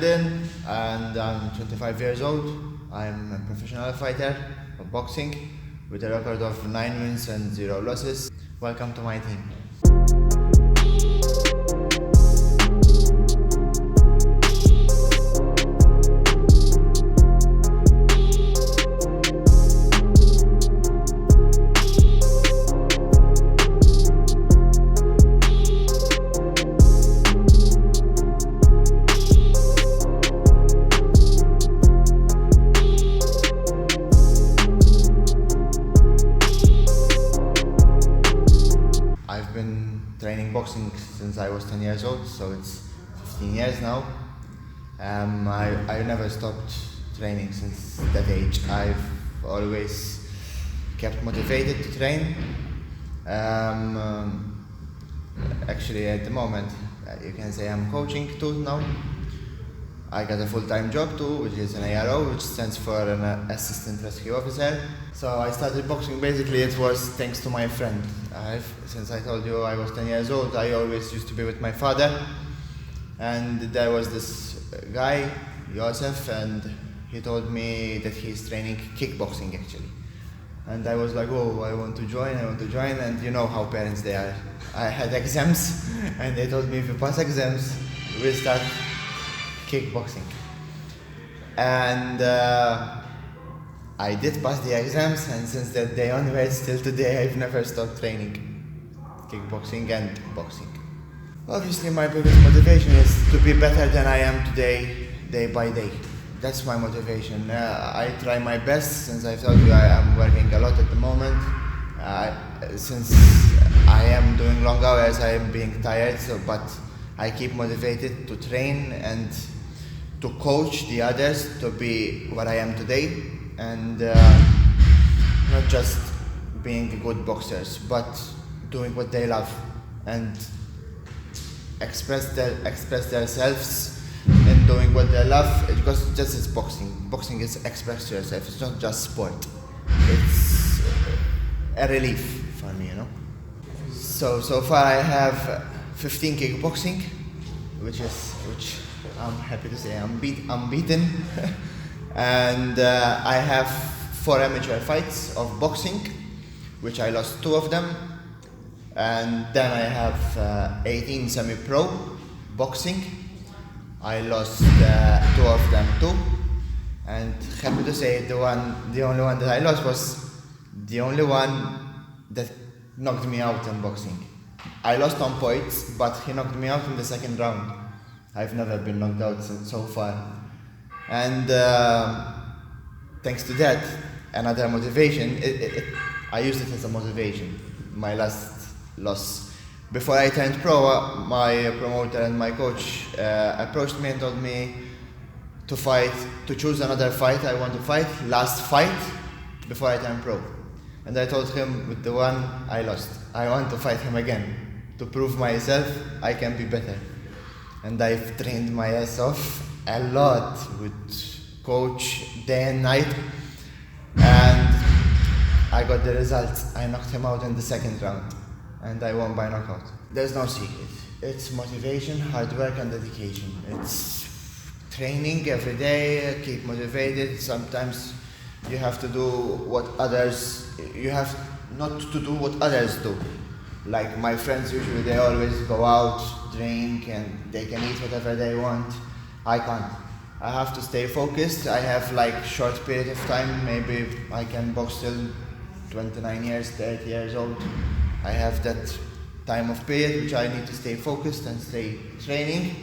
Brendan and I'm 25 years old. I'm a professional fighter of boxing with a record of 9 wins and 0 losses. Welcome to my team. I've been training boxing since I was 10 years old, so it's 15 years now. I never stopped training since that age. I've always kept motivated to train. Actually, at the moment, you can say I'm coaching too now. I got a full-time job too, which is an ARO, which stands for an Assistant Rescue Officer. So I started boxing, basically it was thanks to my friend. Since I told you I was 10 years old, I always used to be with my father. And there was this guy, Joseph, and he told me that he's training kickboxing actually. And I was like, oh, I want to join, and you know how parents they are. I had exams, and they told me if you pass exams, we'll start kickboxing. And I did pass the exams, and since that day onwards till today I've never stopped training kickboxing and boxing. Obviously my biggest motivation is to be better than I am today, day by day. That's my motivation. I try my best, since I told you I am working a lot at the moment. Since I am doing long hours, I am being tired, but I keep motivated to train and to coach the others to be what I am today, and not just being good boxers, but doing what they love and express themselves in doing what they love. Because just as boxing. Boxing is express yourself. It's not just sport. It's a relief for me, you know. So far I have 15 kickboxing, which I'm happy to say I'm beaten. And I have 4 amateur fights of boxing, which I lost 2 of them. And then I have 18 semi-pro boxing. I lost 2 of them too. And happy to say the only one that I lost was the only one that knocked me out in boxing. I lost on points, but he knocked me out in the second round. I've never been knocked out so far. And thanks to that, another motivation, I used it as a motivation, my last loss. Before I turned pro, my promoter and my coach approached me and told me to choose another fight I want to fight, last fight, before I turned pro. And I told him, with the one I lost, I want to fight him again, to prove myself I can be better. And I've trained my ass off a lot with coach day and night, and I got the results. I knocked him out in the second round, and I won by knockout. There's no secret. It's motivation, hard work, and dedication. It's training every day, keep motivated. Sometimes you have to do what others, you have not to do what others do. Like my friends usually, they always go out, drink, and they can eat whatever they want. I can't. I have to stay focused. I have like short period of time. Maybe I can box till 29 years, 30 years old. I have that time of period which I need to stay focused and stay training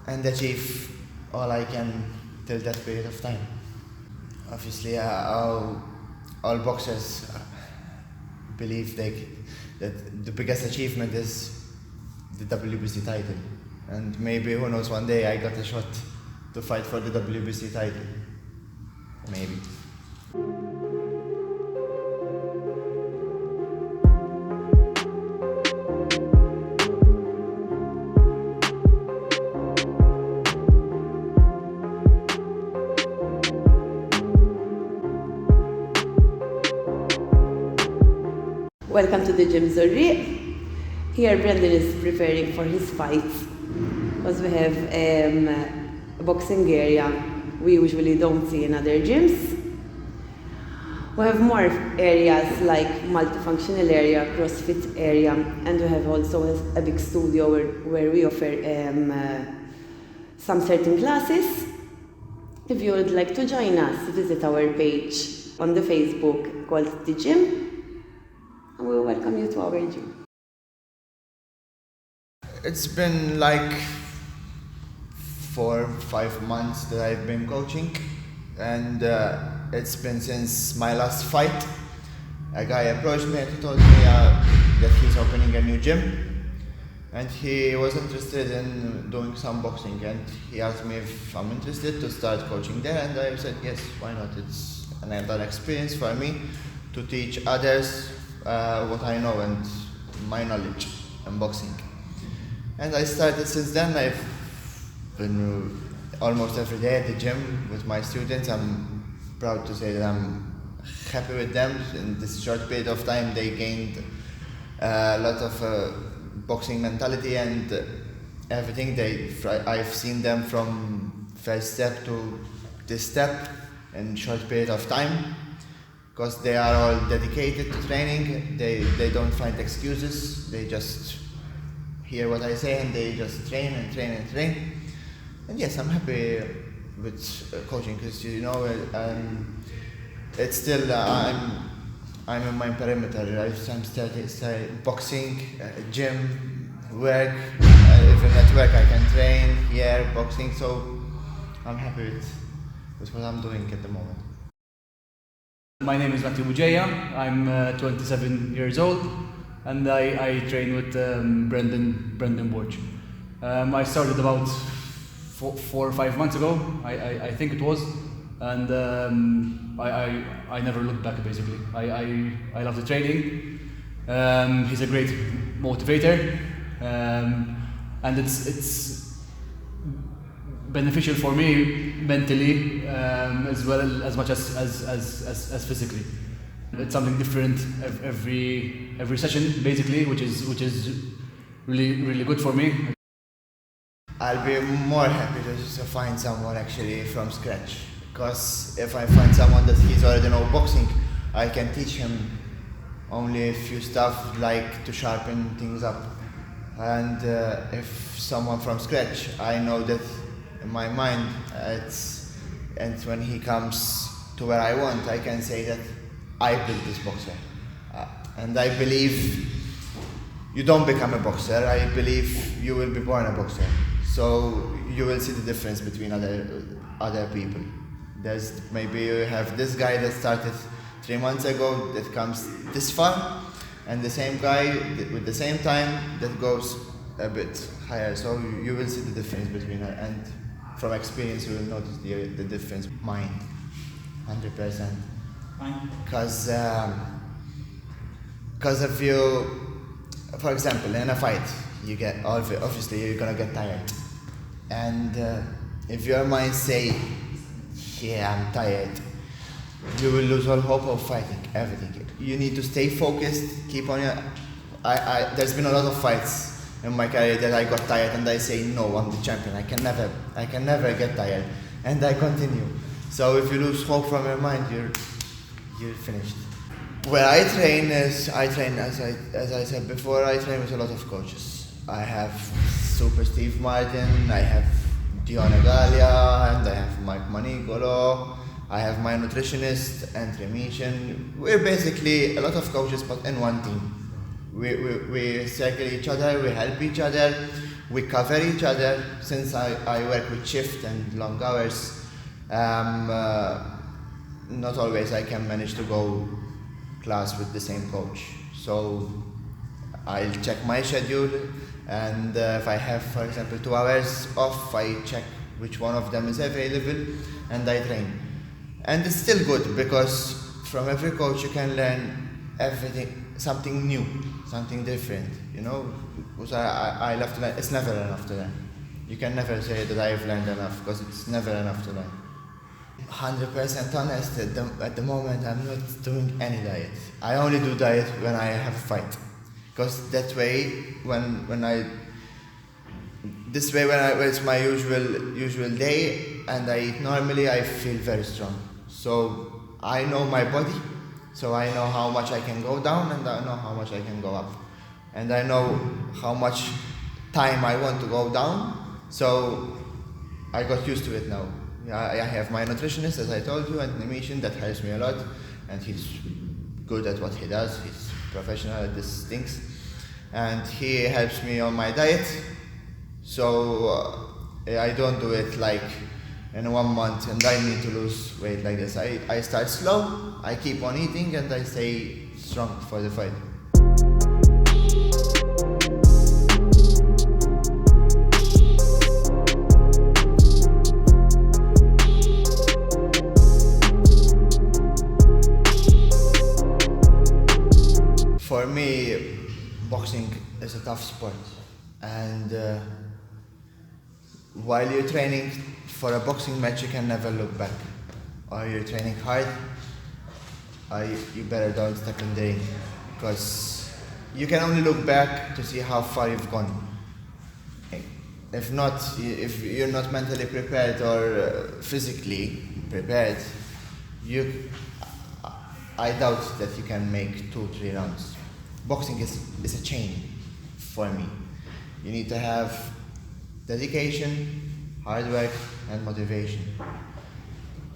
and achieve all I can till that period of time. Obviously, all boxers believe that the biggest achievement is the WBC title. And maybe, who knows, one day I got a shot to fight for the WBC title. Maybe. Welcome to the Gym Iz-Zurrieq. Here Brendan is preparing for his fight, because we have boxing area we usually don't see in other gyms. We have more areas like multifunctional area, CrossFit area, and we have also a big studio where we offer some certain classes. If you would like to join us, visit our page on the Facebook called The Gym, and we welcome you to our gym. It's been like 4 or 5 months that I've been coaching, and it's been since my last fight. A guy approached me and told me that he's opening a new gym, and he was interested in doing some boxing, and he asked me if I'm interested to start coaching there, and I said yes, why not? It's another experience for me to teach others what I know and my knowledge in boxing. And I started since then. I've been almost every day at the gym with my students. I'm proud to say that I'm happy with them. In this short period of time, they gained a lot of boxing mentality and everything. I've seen them from first step to this step in short period of time, because they are all dedicated to training. They don't find excuses. They just hear what I say and they just train and train and train. And yes, I'm happy with coaching, because it's still I'm in my perimeter. I'm starting boxing, gym, work. Even at work I can train here, boxing. So I'm happy with what I'm doing at the moment. My name is Iz-Zurrieq. I'm 27 years old, and I train with Brendan Borg. I started about 4 or 5 months ago, I think it was, and I never looked back. Basically, I love the training. He's a great motivator, and it's beneficial for me mentally as well as much as physically. It's something different every session, basically, which is really good for me. I'll be more happy to find someone actually from scratch, because if I find someone that he's already know boxing, I can teach him only a few stuff like to sharpen things up. And if someone from scratch, I know that in my mind and when he comes to where I want, I can say that I built this boxer. And I believe you don't become a boxer, I believe you will be born a boxer. So you will see the difference between other people. There's maybe you have this guy that started 3 months ago that comes this far, and the same guy with the same time that goes a bit higher. So you will see the difference between her, and from experience you will notice the difference. Mine, 100%. Because if you, for example, in a fight, you get obviously you're gonna get tired, and if your mind say, "Yeah, I'm tired," you will lose all hope of fighting everything. You need to stay focused. Keep on your. There's been a lot of fights in my career that I got tired, and I say, "No, I'm the champion. I can never get tired," and I continue. So if you lose hope from your mind, you're finished. Where I train as I said before, I train with a lot of coaches. I have Super Steve Martin, I have Dion Egalia, and I have Mike Manigolo. I have my nutritionist and Remission. We're basically a lot of coaches, but in one team. We circle each other, we help each other, we cover each other. Since I work with shift and long hours, not always I can manage to go class with the same coach. So I'll check my schedule, and if I have, for example, 2 hours off, I check which one of them is available and I train. And it's still good, because from every coach you can learn everything, something new, something different, because I love to learn. It's never enough to learn. You can never say that I've learned enough, because it's never enough to learn. 100% honest, at the moment I'm not doing any diet. I only do diet when I have a fight, because that way when I This way, when it's my usual day and I eat normally, I feel very strong. So I know my body, so I know how much I can go down and I know how much I can go up. And I know how much time I want to go down, so I got used to it now. I have my nutritionist, as I told you, and Nimishin, that helps me a lot, and he's good at what he does. He's professional at these things, and he helps me on my diet. So I don't do it like in 1 month and I need to lose weight like this. I start slow, I keep on eating, and I stay strong for the fight. For me, boxing is a tough sport, and while you're training for a boxing match, you can never look back. Or you're training hard, you better don't step in the ring, because you can only look back to see how far you've gone. If not, if you're not mentally prepared or physically prepared, I doubt that you can make 2-3 rounds. Boxing is a chain for me. You need to have dedication, hard work, and motivation.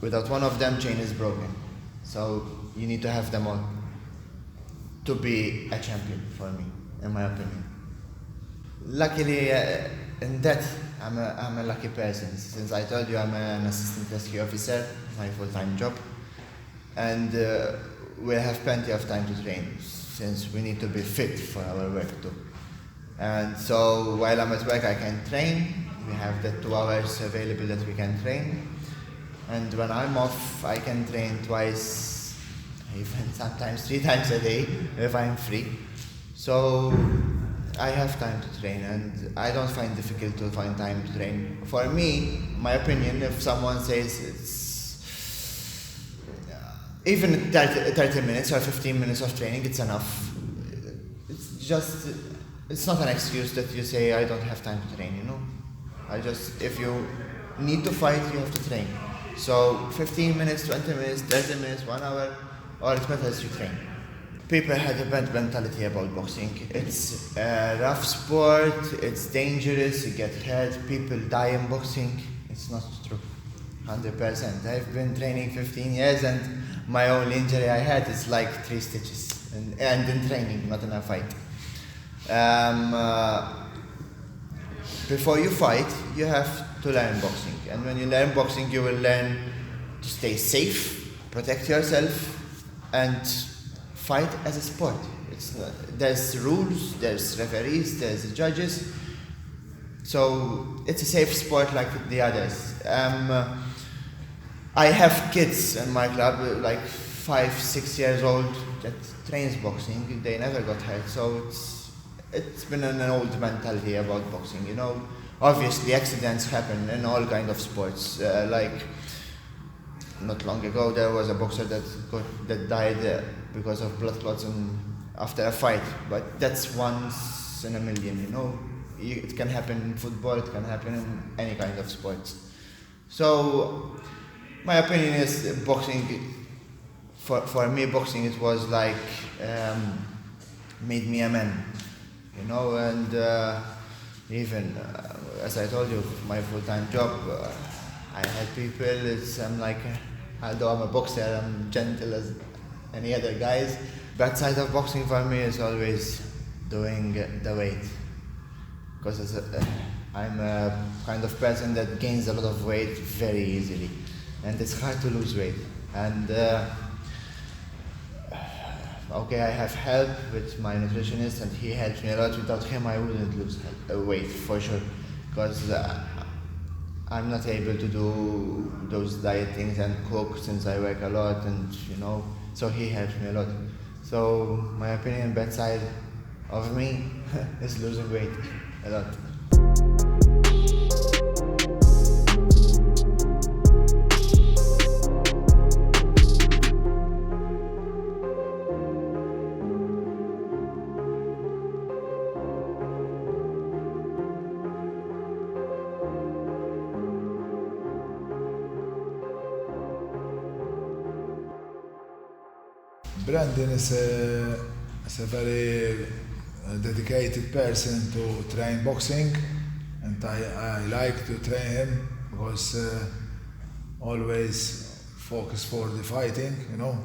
Without one of them, chain is broken. So you need to have them all to be a champion for me, in my opinion. Luckily, in that, I'm a lucky person. Since I told you I'm an assistant rescue officer, my full-time job, and we have plenty of time to train, since we need to be fit for our work too. And so while I'm at work, I can train. We have the 2 hours available that we can train. And when I'm off, I can train twice, even sometimes 3 times a day if I'm free. So I have time to train, and I don't find it difficult to find time to train. For me, my opinion, if someone says it's even 30 minutes or 15 minutes of training, it's enough. It's not an excuse that you say, I don't have time to train, you know? If you need to fight, you have to train. So 15 minutes, 20 minutes, 30 minutes, 1 hour, or as much as you train. People had a bad mentality about boxing. It's a rough sport, it's dangerous, you get hurt, people die in boxing. It's not true, 100%. I've been training 15 years and my only injury I had is like 3 stitches, and in training, not in a fight. Before you fight, you have to learn boxing, and when you learn boxing, you will learn to stay safe, protect yourself, and fight as a sport. There's rules, there's referees, there's judges, so it's a safe sport like the others. I have kids in my club, like 5-6 years old, that trains boxing. They never got hurt, so it's been an old mentality about boxing, you know. Obviously, accidents happen in all kinds of sports. Like not long ago, there was a boxer that died because of blood clots after a fight. But that's once in a million, you know. It can happen in football. It can happen in any kind of sports. So my opinion is boxing. For me, boxing, it was like made me a man, you know. And even as I told you, my full-time job, I had people. I'm like, although I'm a boxer, I'm gentle as any other guys. Bad side of boxing for me is always doing the weight, because I'm a kind of person that gains a lot of weight very easily, and it's hard to lose weight. And okay, I have help with my nutritionist, and he helps me a lot. Without him, I wouldn't lose weight for sure, because I'm not able to do those diet things and cook since I work a lot, and you know, so he helps me a lot. So my opinion, bad side of me is losing weight a lot. Brandon is a very dedicated person to train boxing, and I like to train him because always focus for the fighting, you know.